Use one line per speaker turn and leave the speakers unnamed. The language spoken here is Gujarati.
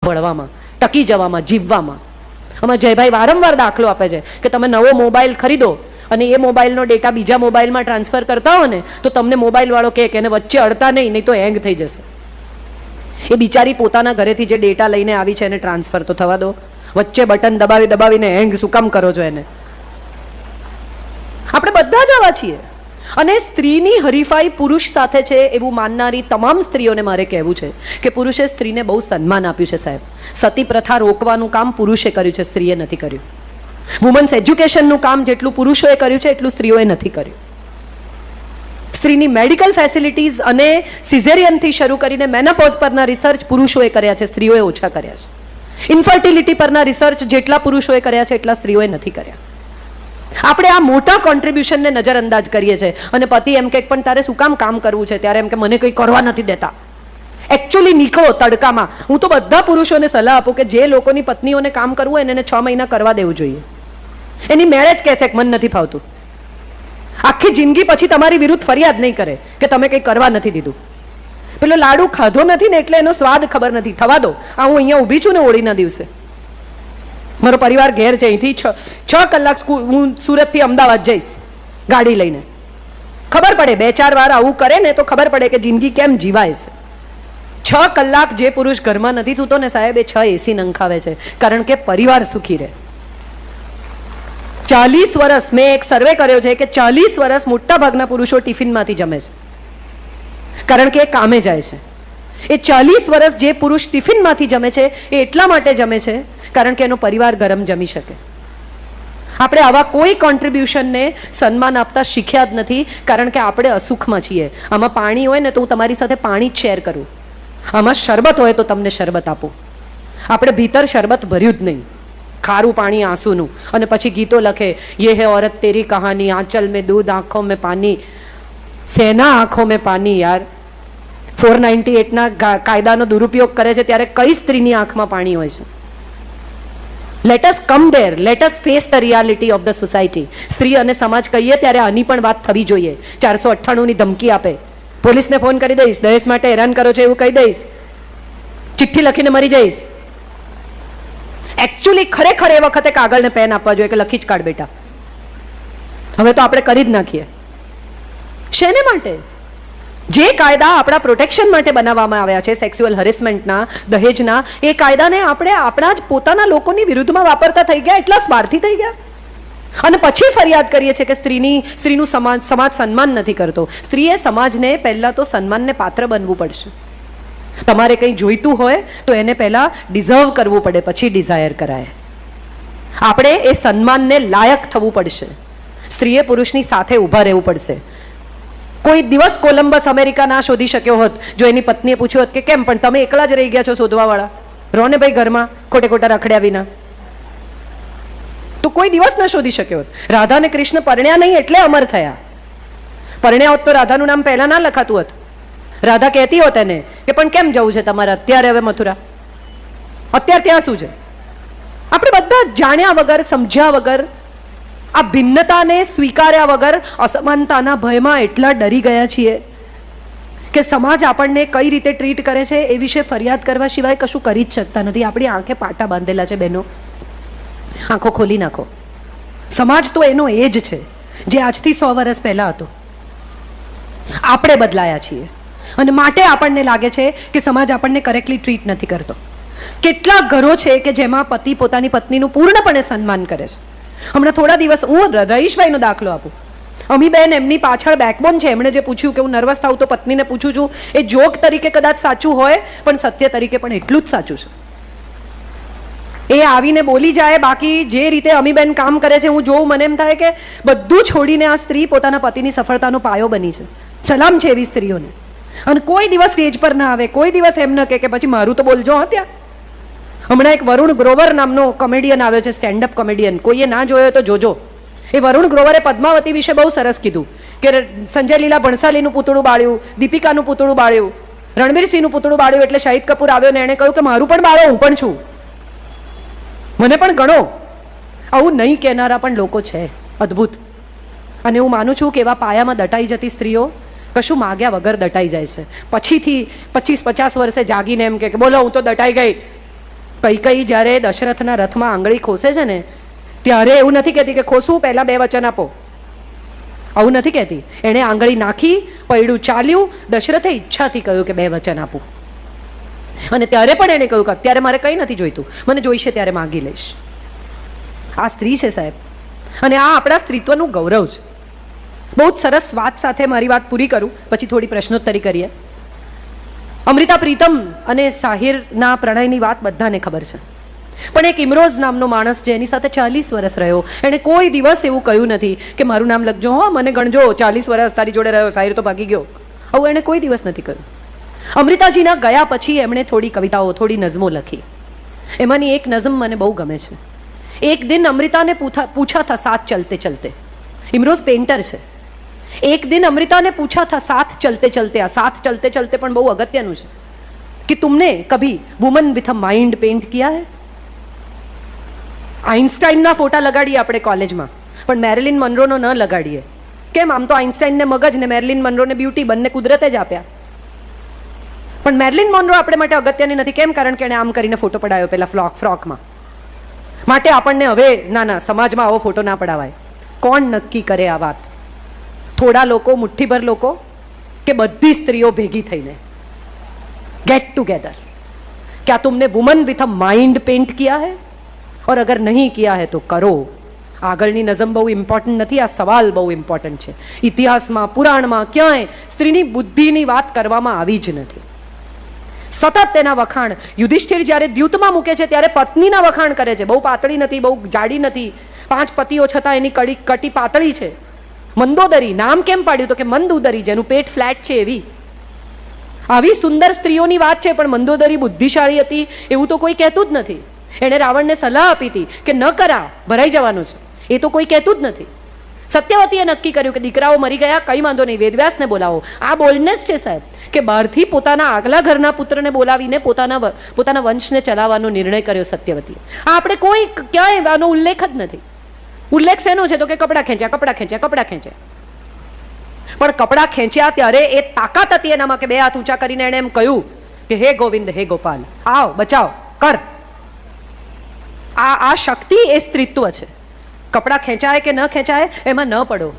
ભળવામાં, ટકી જવામાં, જીવવામાં. આમાં જયભાઈ વારંવાર દાખલો આપે છે કે તમે નવો મોબાઈલ ખરીદો અને એ મોબાઈલનો ડેટા બીજા મોબાઈલમાં ટ્રાન્સફર કરતા હો ને તો તમને મોબાઈલવાળો કહે કે એને વચ્ચે અડતા નહીં તો હેંગ થઈ જશે. એ બિચારી પોતાના ઘરેથી જે ડેટા લઈને આવી છે એને ટ્રાન્સફર તો થવા દો. વચ્ચે બટન દબાવીને હેંગ શું કામ કરો છો એને? આપણે બધા જ આવા છીએ. અને સ્ત્રીની હરીફાઈ પુરુષ સાથે છે એવું માનનારી તમામ સ્ત્રીઓને મારે કહેવું છે કે પુરુષે સ્ત્રીને બહુ સન્માન આપ્યું છે સાહેબ. સતી પ્રથા રોકવાનું કામ પુરુષે કર્યું છે, સ્ત્રીએ નથી કર્યું. વુમન્સ એજ્યુકેશનનું કામ જેટલું પુરુષોએ કર્યું છે એટલું સ્ત્રીઓએ નથી કર્યું. સ્ત્રીની મેડિકલ ફેસિલિટીઝ અને સિઝેરિયનથી શરૂ કરીને મેનોપોઝ પરના રિસર્ચ પુરુષોએ કર્યા છે, સ્ત્રીઓએ ઓછા કર્યા છે. ઇન્ફર્ટિલિટી પરના રિસર્ચ જેટલા પુરુષોએ કર્યા છે એટલા સ્ત્રીઓએ નથી કર્યા. આપણે આ મોટા કોન્ટ્રીબ્યુશનને નજરઅંદાજ કરીએ છીએ અને પતિ એમ કે પણ તારે શું કામ કરવું છે, ત્યારે એમ કે મને કંઈ કરવા નથી દેતા. એકચ્યુઅલી નીકળો તડકામાં. હું તો બધા પુરુષોને સલાહ આપું કે જે લોકોની પત્નીઓને કામ કરવું હોય એને 6 મહિના કરવા દેવું જોઈએ. એની મેળે જ કહેશે કે મને નથી ફાવતું. આખી જિંદગી પછી તમારી વિરુદ્ધ ફરિયાદ નહીં કરે કે તમે કંઈ કરવા નથી દીધું. પેલો લાડુ ખાધો નથી ને એટલે એનો સ્વાદ ખબર નથી. થવા દો. આ હું અહીંયા ઊભી છું ને હોળીના દિવસે, મારો પરિવાર ઘેર છે, અહીંથી 6 કલાક હું સુરતથી અમદાવાદ જઈશ ગાડી લઈને. ખબર પડે 2-4 વાર આવું કરે ને તો ખબર પડે કે જિંદગી કેમ જીવાય છે. 6 કલાક જે પુરુષ ઘરમાં નથી સૂતો ને સાહેબ, એ 6 એસી નંખાવે છે, કારણ કે પરિવાર સુખી રહે. 40 વર્ષ મેં એક સર્વે કર્યો છે કે 40 વર્ષ મોટા ભાગના પુરુષો ટિફિનમાંથી જમે છે, કારણ કે એ કામે જાય છે. એ 40 વર્ષ જે પુરુષ ટિફિનમાંથી જમે છે એ એટલા માટે જમે છે કારણ કે એનો પરિવાર ગરમ જમી શકે. આપણે આવા કોઈ કોન્ટ્રીબ્યુશનને સન્માન આપતા શીખ્યા જ નથી, કારણ કે આપણે અસુખમાં છીએ. આમાં પાણી હોય ને તો હું તમારી સાથે પાણી જ શેર કરું, આમાં શરબત હોય તો તમને શરબત આપું. આપણે ભીતર શરબત ભર્યું જ નહીં, ખારું પાણી આંસુનું, અને પછી ગીતો લખે યે હે ઔરત તેરી કહાની, આંચલ મેં દૂધ આંખોં મેં પાની. સેના આંખોં મેં પાની યાર. 498ના કાયદાનો દુરુપયોગ કરે છે ત્યારે કઈ સ્ત્રીની આંખમાં પાણી હોય છે? Let us come there, let us face the reality of the society. સ્ત્રી અને સમાજ કહીએ ત્યારે આની પણ વાત થવી જોઈએ. 498ની ધમકી આપે, પોલીસને ફોન કરી દઈશ, દહેજ માટે હેરાન કરો છો એવું કહી દઈશ, ચિઠ્ઠી લખીને મરી જઈશ. એકચ્યુઅલી ખરેખર એ વખતે કાગળને પેન આપવા જોઈએ કે લખી જ કાઢ બેટા. હવે તો આપણે કરી જ નાખીએ. શેને માટે? જે કાયદા આપણા પ્રોટેક્શન માટે બનાવવામાં આવ્યા છે, સેક્સ્યુઅલ હરેસમેન્ટના, દહેજના, એ કાયદાને આપણે આપણા જ પોતાના લોકોની વિરુદ્ધમાં વાપરતા થઈ ગયા, એટલા સ્વાર્થી થઈ ગયા. અને પછી ફરિયાદ કરીએ છીએ કે સ્ત્રીનું સમાજ સન્માન નથી કરતો. સ્ત્રીએ સમાજને પહેલા તો સન્માનને પાત્ર બનવું પડશે. તમારે કંઈ જોઈતું હોય તો એને પહેલા ડિઝર્વ કરવું પડે, પછી ડિઝાયર કરાય. આપણે એ સન્માનને લાયક થવું પડશે. સ્ત્રીએ પુરુષની સાથે ઊભા રહેવું પડશે. કોઈ દિવસ કોલંબસ અમેરિકા ના શોધી શક્યો હોત જો એની પત્નીએ પૂછ્યું હોત કે કેમ પણ તમે એકલા જ રહી ગયા છો શોધવાવાળા, રહો ને ભાઈ ઘરમાં ખોટે ખોટા રખડ્યા વિના, તો કોઈ દિવસ ના શોધી શક્યો હોત. રાધા અને કૃષ્ણ પરણ્યા નહીં એટલે અમર થયા. પરણ્યા હોત તો રાધાનું નામ પહેલા ના લખાતું હોત. રાધા કહેતી હોત એને કે પણ કેમ જવું છે તમારે અત્યારે હવે મથુરા, અત્યારે ત્યાં શું છે? આપણે બધા જાણ્યા વગર, સમજ્યા વગર, આ ભિન્નતાને સ્વીકાર્યા વગર અસમાનતાના ભયમાં એટલા ડરી ગયા છીએ કે સમાજ આપણને કઈ રીતે ટ્રીટ કરે છે એ વિશે ફરિયાદ કરવા સિવાય કશું કરી જ શકતા નથી. આપણી આંખે પાટા બાંધેલા છે બહેનો, આંખો ખોલી નાખો. સમાજ તો એનો એ જ છે જે આજથી 100 વર્ષ પહેલા હતો. આપણે બદલાયા છીએ અને માટે આપણને લાગે છે કે સમાજ આપણને કરેક્ટલી ટ્રીટ નથી કરતો. કેટલા ઘરો છે કે જેમાં પતિ પોતાની પત્નીનું પૂર્ણપણે સન્માન કરે છે. હમણાં થોડા દિવસ હું રહીશભાઈનો દાખલો આપું. અમીબેન એમની પાછળ બેકબોન છે. એમણે જે પૂછ્યું કે હું નર્વસ થાઉં તો પત્નીને પૂછું છું, એ જોક તરીકે કદાચ સાચું હોય પણ સત્ય તરીકે પણ એટલું જ સાચું છે. એ આવીને બોલી જાય, બાકી જે રીતે અમીબેન કામ કરે છે હું જોઉં, મને એમ થાય કે બધું છોડીને આ સ્ત્રી પોતાના પતિની સફળતાનો પાયો બની છે. સલામ છે એવી સ્ત્રીઓને. અને કોઈ દિવસ સ્ટેજ પર ના આવે, કોઈ દિવસ એમ ન કે પછી મારું તો બોલજો. હા, ત્યાં હમણાં એક વરુણ ગ્રોવર નામનો કોમેડિયન આવ્યો છે, સ્ટેન્ડઅપ કોમેડિયન. કોઈએ ના જોયો તો જોજો. એ વરુણ ગ્રોવરે પદ્માવતી વિશે બહુ સરસ કીધું કે સંજય લીલા ભણસાલીનું પૂતળું બાળ્યું, દીપિકાનું પૂતળું બાળ્યું, રણવીરસિંહનું પૂતળું બાળ્યું, એટલે શાહિદ કપૂર આવ્યો ને એણે કહ્યું કે મારું પણ બાળો, હું પણ છું, મને પણ ગણો. આવું નહીં કહેનારા પણ લોકો છે. અદ્ભુત. અને હું માનું છું કે એવા પાયામાં દટાઈ જતી સ્ત્રીઓ કશું માગ્યા વગર દટાઈ જાય છે. પછીથી 25-50 વર્ષે જાગીને એમ કે બોલો હું તો દટાઈ ગઈ, કઈ જ્યારે દશરથના રથમાં આંગળી ખોસે છે ને ત્યારે એવું નથી કહેતી કે ખોસું પહેલા 2 વચન આપો, આવું નથી કહેતી. એણે આંગળી નાખી, પૈડું ચાલ્યું, દશરથે ઈચ્છાથી કહ્યું કે 2 વચન આપું. અને ત્યારે પણ એણે કહ્યું કે અત્યારે મારે કંઈ નથી જોઈતું, મને જોઈશે ત્યારે માગી લઈશ. આ સ્ત્રી છે સાહેબ, અને આ આપણા સ્ત્રીત્વનું ગૌરવ છે. બહુ જ સરસ વાત સાથે મારી વાત પૂરી કરું, પછી થોડી પ્રશ્નોત્તરી કરીએ. અમૃતા પ્રીતમ અને સાહિરના પ્રણયની વાત બધાને ખબર છે, પણ એક ઇમરોઝ નામનો માણસ જે એની સાથે 40 વર્ષ રહ્યો, એણે કોઈ દિવસ એવું કહ્યું નથી કે મારું નામ લખજો, હો મને ગણજો, 40 વર્ષ તારી જોડે રહ્યો, સાહિર તો ભાગી ગયો. આવું એણે કોઈ દિવસ નથી કહ્યું. અમૃતાજીના ગયા પછી એમણે થોડી કવિતાઓ, થોડી નઝમો લખી. એમાંની એક નઝમ મને બહુ ગમે છે. એક દિન અમૃતા ને પૂછા થા સાથ ચલતે ચલતે. ઇમરોઝ પેન્ટર છે. એક દિન अमृता ने पूछा था साथ चलते चलते, आ साथ चलते चलते પણ બહુ અગત્યનું છે કે तुमने कभी woman with a mind paint किया है? આઇન્સ્ટાઈનના ફોટા લગાડીએ આપણે કોલેજમાં, પણ મેરિલિન મનરોનો ન લગાડીએ. કેમ? આમ તો આઇન્સ્ટાઈનને મગજ ને મેરિલિન મનરોને બ્યુટી બંને કુદરતે જ આપ્યા, પણ મેરિલિન મનરો આપણે માટે અગત્યની નથી. કેમ? કારણ કે એણે આમ કરીને ફોટો પડાયો પેલા ફ્રોકમાં. માટે આપણને હવે ના સમાજમાં આવો ફોટો ના પડાવાય. કોણ નક્કી કરે આ વાત? થોડા લોકો, મુઠ્ઠીભર લોકો, કે બધી સ્ત્રીઓ ભેગી થઈને गेट टुगेदर? क्या तुमने woman with a mind paint किया है? और अगर नहीं किया है तो करो. આગળની નઝમ બહુ ઇમ્પોર્ટન્ટ નથી, આ સવાલ બહુ ઇમ્પોર્ટન્ટ છે. ઇતિહાસમાં, પુરાણમાં ક્યાંય સ્ત્રીની બુદ્ધિની વાત કરવામાં આવી જ નથી. સતત તેના વખાણ યુધિષ્ઠિર જ્યારે દ્યુતમાં મૂકે છે ત્યારે પત્નીના વખાણ કરે છે. બહુ પાતળી નથી, બહુ જાડી નથી, 5 પતિઓ છતાં એની કટી પાતળી છે. મંદોદરી નામ કેમ પાડ્યું? તો કે મંદોદરી, જેનું પેટ ફ્લેટ છે એવી. આવી સુંદર સ્ત્રીઓની વાત છે, પણ મંદોદરી બુદ્ધિશાળી હતી એવું તો કોઈ કહેતું જ નથી. એણે રાવણને સલાહ આપી હતી કે ન કરા, ભરાઈ જવાનું છે, એ તો કોઈ કહેતું જ નથી. સત્યવતીએ નક્કી કર્યું કે દીકરાઓ મરી ગયા, કઈ વાંધો નહીં, વેદવ્યાસને બોલાવો. આ બોલ્ડનેસ છે સાહેબ, કે બહારથી પોતાના આગલા ઘરના પુત્રને બોલાવીને પોતાના વંશને ચલાવવાનો નિર્ણય કર્યો સત્યવતીએ. આ આપણે કોઈ ક્યાંય આનો ઉલ્લેખ જ નથી. ઉલ્લેખ શેનો છે? તો કે કપડાં ખેંચ્યા. પણ કપડાં ખેંચ્યા ત્યારે એ તાકાત હતી એનામાં કે 2 હાથ ઊંચા કરીને એણે એમ કહ્યું કે હે ગોવિંદ, હે ગોપાલ, આવ, બચાવ, કર. આ શક્તિ એ સ્ત્રીત્વ છે. કપડાં ખેંચાય કે ન ખેંચાય એમાં ન પડો.